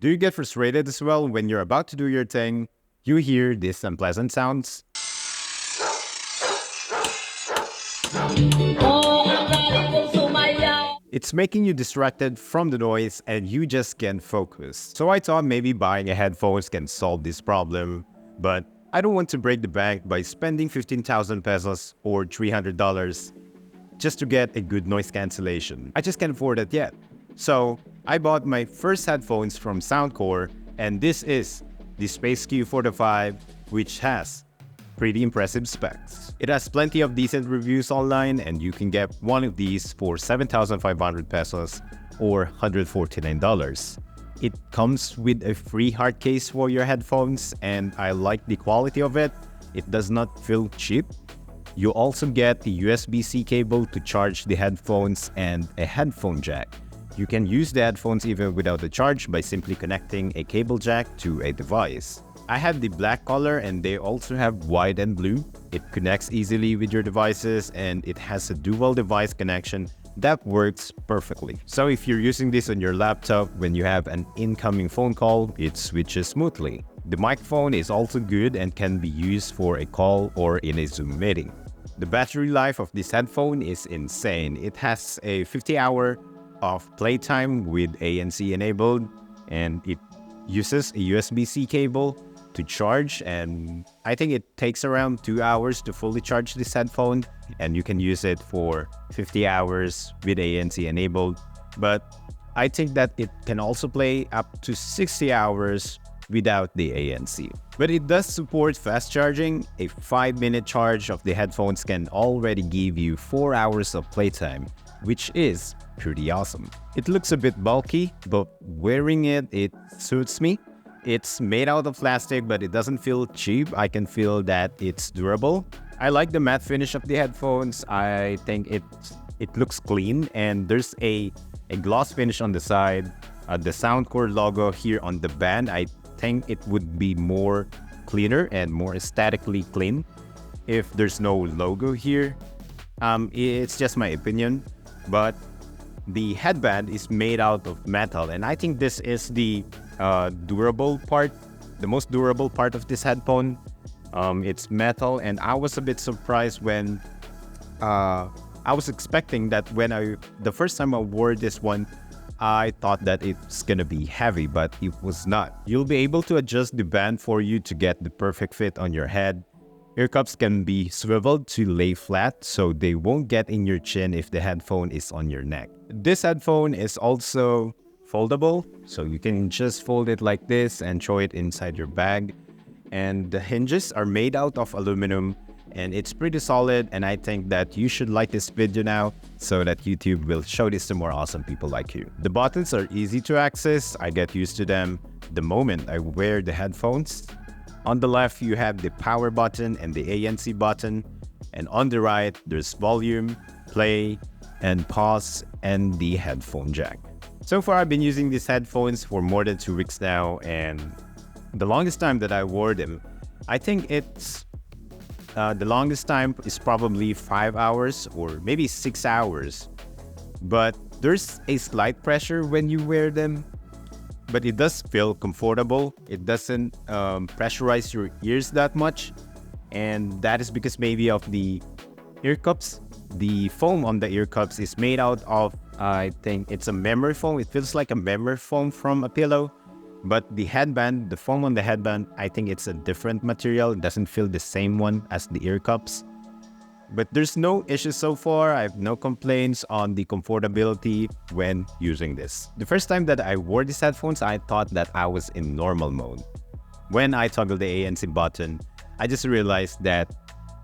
Do you get frustrated as well when you're about to do your thing? You hear these unpleasant sounds? It's making you distracted from the noise and you just can't focus. So I thought maybe buying a headphones can solve this problem, but I don't want to break the bank by spending 15,000 pesos or $300 just to get a good noise cancellation. I just can't afford it yet. So I bought my first headphones from Soundcore, and this is the Space Q45, which has pretty impressive specs. It has plenty of decent reviews online, and you can get one of these for 7,500 pesos or $149. It comes with a free hard case for your headphones, and I like the quality of it. It does not feel cheap. You also get the USB-C cable to charge the headphones and a headphone jack. You can use the headphones even without the charge by simply connecting a cable jack to a device. I have the black color, and they also have white and blue. It connects easily with your devices, and it has a dual device connection that works perfectly. So if you're using this on your laptop when you have an incoming phone call, it switches smoothly. The microphone is also good and can be used for a call or in a Zoom meeting. The battery life of this headphone is insane. It has a 50-hour of playtime with ANC enabled, and it uses a USB-C cable to charge, and I think it takes around 2 hours to fully charge this headphone, and you can use it for 50 hours with ANC enabled. But I think that it can also play up to 60 hours without the ANC. But it does support fast charging. A 5-minute charge of the headphones can already give you 4 hours of playtime, which is pretty awesome. It looks a bit bulky, but wearing it suits me. It's made out of plastic, but it doesn't feel cheap. I can feel that it's durable. I like the matte finish of the headphones. I think it looks clean, and there's a gloss finish on the side. The Soundcore logo here on the band, I think it would be more cleaner and more aesthetically clean if there's no logo here. It's just my opinion, but the headband is made out of metal, and I think this is the durable part, the most durable part of this headphone. It's metal, and I was a bit surprised when I was expecting that when the first time I wore this one, I thought that it's gonna be heavy, but it was not. You'll be able to adjust the band for you to get the perfect fit on your head. Ear cups can be swiveled to lay flat, so they won't get in your chin if the headphone is on your neck. This headphone is also foldable, so you can just fold it like this and throw it inside your bag. And the hinges are made out of aluminum, and it's pretty solid, and I think that you should like this video now so that YouTube will show this to more awesome people like you. The buttons are easy to access. I get used to them the moment I wear the headphones. On the left, you have the power button and the ANC button, and on the right, there's volume, play, and pause, and the headphone jack. So far, I've been using these headphones for more than 2 weeks now, and the longest time that I wore them, I think the longest time is probably 5 hours or maybe 6 hours. But there's a slight pressure when you wear them, but it does feel comfortable. It doesn't pressurize your ears that much, and that is because maybe of the ear cups. The foam on the ear cups is made out of, I think it's a memory foam. It feels like a memory foam from a pillow. But the headband, the foam on the headband, I think it's a different material. It doesn't feel the same one as the ear cups. But there's no issues so far. I have no complaints on the comfortability when using this. The first time that I wore these headphones, I thought that I was in normal mode. When I toggled the ANC button, I just realized that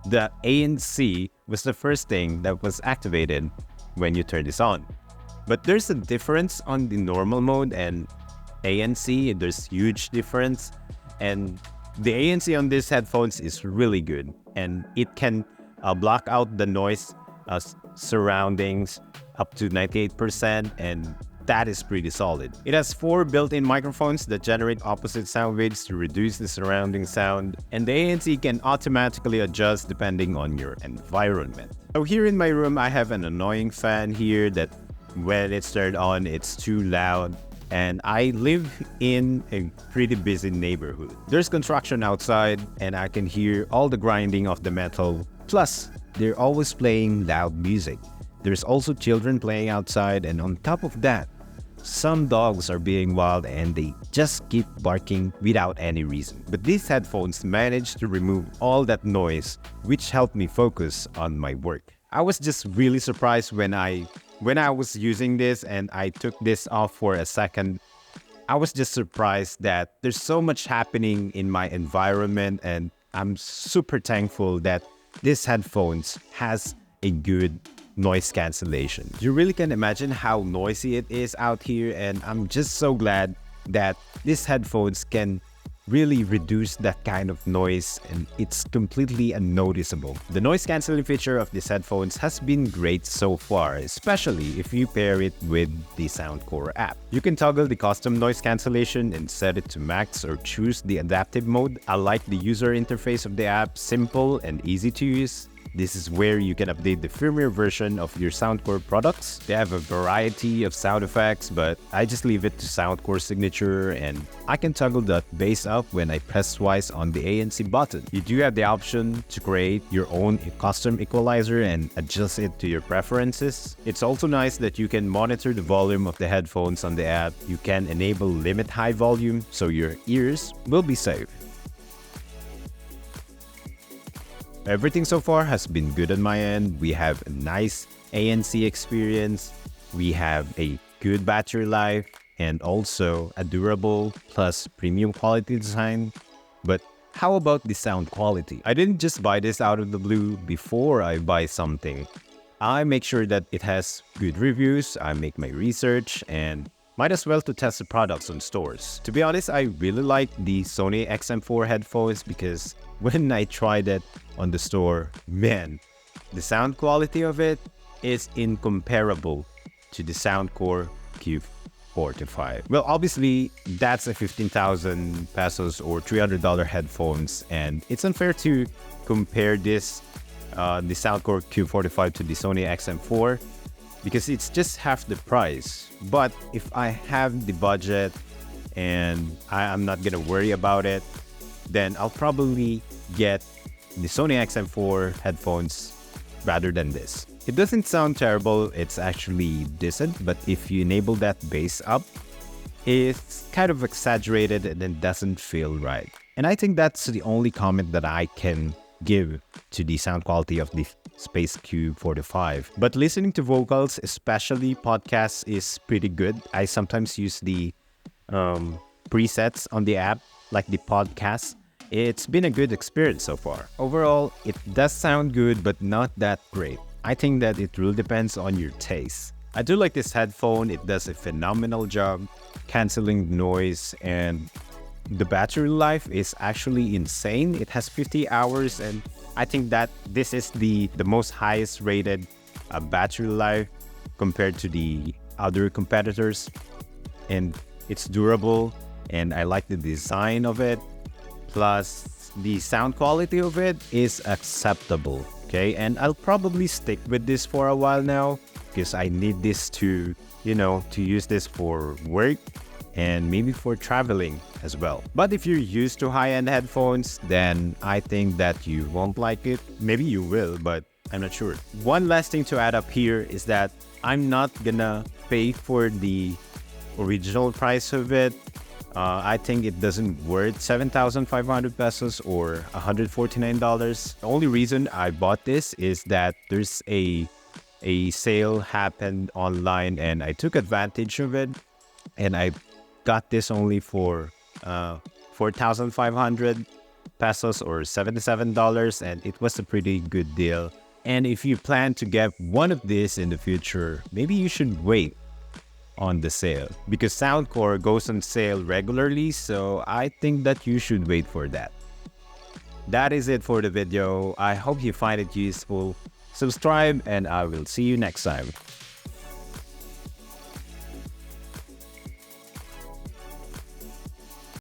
the ANC was the first thing that was activated when you turn this on. But there's a difference on the normal mode and ANC. There's huge difference, and the ANC on these headphones is really good, and it can block out the noise surroundings up to 98%, and that is pretty solid. It has 4 built-in microphones that generate opposite sound waves to reduce the surrounding sound, and the ANC can automatically adjust depending on your environment. So here in my room, I have an annoying fan here that when it's turned on, it's too loud. and I live in a pretty busy neighborhood. There's construction outside, and I can hear all the grinding of the metal. Plus, they're always playing loud music. There's also children playing outside, and on top of that, some dogs are being wild and they just keep barking without any reason. But these headphones managed to remove all that noise, which helped me focus on my work. I was just really surprised when I was using this and I took this off for a second. I was just surprised that there's so much happening in my environment, and I'm super thankful that this headphones has a good noise cancellation. You really can imagine how noisy it is out here, and I'm just so glad that these headphones can really reduce that kind of noise, and it's completely unnoticeable. The noise cancelling feature of these headphones has been great so far, especially if you pair it with the Soundcore app. You can toggle the custom noise cancellation and set it to max or choose the adaptive mode. I like the user interface of the app, simple and easy to use. This is where you can update the firmware version of your Soundcore products. They have a variety of sound effects, but I just leave it to Soundcore signature, and I can toggle the bass up when I press twice on the ANC button. You do have the option to create your own custom equalizer and adjust it to your preferences. It's also nice that you can monitor the volume of the headphones on the app. You can enable limit high volume, so your ears will be safe. Everything so far has been good on my end. We have a nice ANC experience. We have a good battery life and also a durable plus premium quality design. But how about the sound quality? I didn't just buy this out of the blue before I buy something. I make sure that it has good reviews. I make my research and might as well to test the products on stores. To be honest, I really like the Sony XM4 headphones because when I tried it on the store, man, the sound quality of it is incomparable to the Soundcore Q45. Well, obviously, that's a 15,000 pesos or $300 headphones, and it's unfair to compare this, the Soundcore Q45 to the Sony XM4 because it's just half the price. But if I have the budget and I'm not gonna worry about it, then I'll probably get the Sony XM4 headphones rather than this. It doesn't sound terrible, it's actually decent, but if you enable that bass up, it's kind of exaggerated and then doesn't feel right. And I think that's the only comment that I can give to the sound quality of the Space Q45. But listening to vocals, especially podcasts, is pretty good. I sometimes use the presets on the app, like the podcast. It's been a good experience so far. Overall, it does sound good, but not that great. I think that it really depends on your taste. I do like this headphone. It does a phenomenal job canceling noise, and the battery life is actually insane. It has 50 hours, and I think that this is the most highest rated battery life compared to the other competitors. And it's durable, and I like the design of it. Plus, the sound quality of it is acceptable, okay? And I'll probably stick with this for a while now because I need this to, to use this for work and maybe for traveling as well. But if you're used to high-end headphones, then I think that you won't like it. Maybe you will, but I'm not sure. One last thing to add up here is that I'm not gonna pay for the original price of it. I think it doesn't worth 7,500 pesos or $149. The only reason I bought this is that there's a sale happened online and I took advantage of it, and I got this only for 4,500 pesos or $77, and it was a pretty good deal. And if you plan to get one of these in the future, maybe you should wait on the sale because Soundcore goes on sale regularly, so I think that you should wait for that. That is it for the video. I hope you find it useful. Subscribe and I will see you next time.